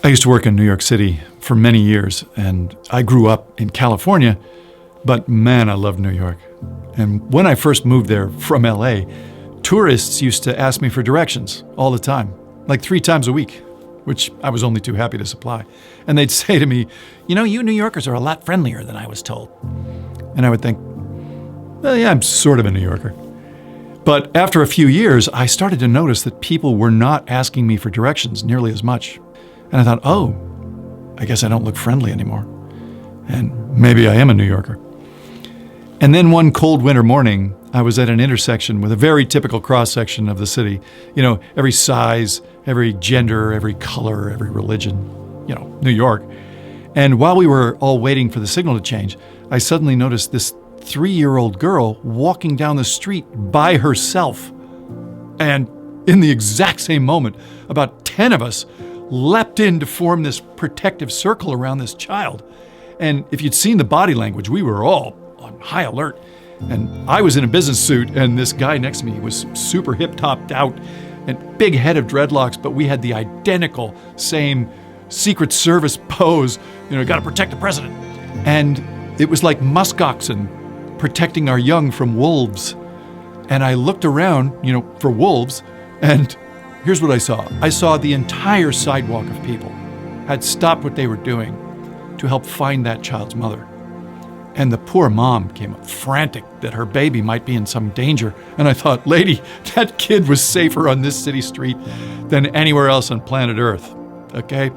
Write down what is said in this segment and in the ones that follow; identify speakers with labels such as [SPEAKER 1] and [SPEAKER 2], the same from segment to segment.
[SPEAKER 1] I used to work in New York City for many years, and I grew up in California, but man, I love New York. And when I first moved there from LA, tourists used to ask me for directions all the time, like 3 times a week, which I was only too happy to supply. And they'd say to me, "You know, you New Yorkers are a lot friendlier than I was told." And I would think, well, yeah, I'm sort of a New Yorker. But after a few years, I started to notice that people were not asking me for directions nearly as much. And I thought, oh, I guess I don't look friendly anymore. And maybe I am a New Yorker. And then one cold winter morning, I was at an intersection with a very typical cross-section of the city. You know, every size, every gender, every color, every religion, you know, New York. And while we were all waiting for the signal to change, I suddenly noticed this 3-year-old girl walking down the street by herself. And in the exact same moment, about 10 of us leapt in to form this protective circle around this child. And if you'd seen the body language, we were all on high alert. And I was in a business suit, and this guy next to me was super hip-topped out and big head of dreadlocks, but we had the identical same Secret Service pose, you know, got to protect the president. And it was like Muskoxen protecting our young from wolves. And I looked around, you know, for wolves, and here's what I saw. I saw the entire sidewalk of people had stopped what they were doing to help find that child's mother. And the poor mom came up frantic that her baby might be in some danger. And I thought, lady, that kid was safer on this city street than anywhere else on planet Earth, okay?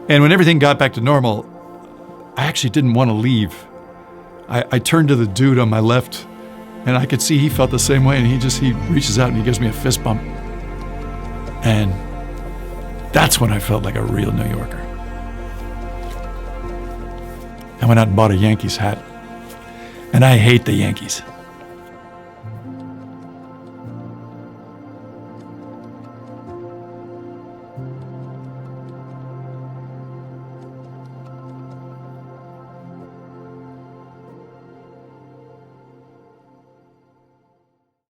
[SPEAKER 1] And when everything got back to normal, I actually didn't want to leave. I turned to the dude on my left, and I could see he felt the same way, and he reaches out and he gives me a fist bump. And that's when I felt like a real New Yorker. I went out and bought a Yankees hat. And I hate the Yankees.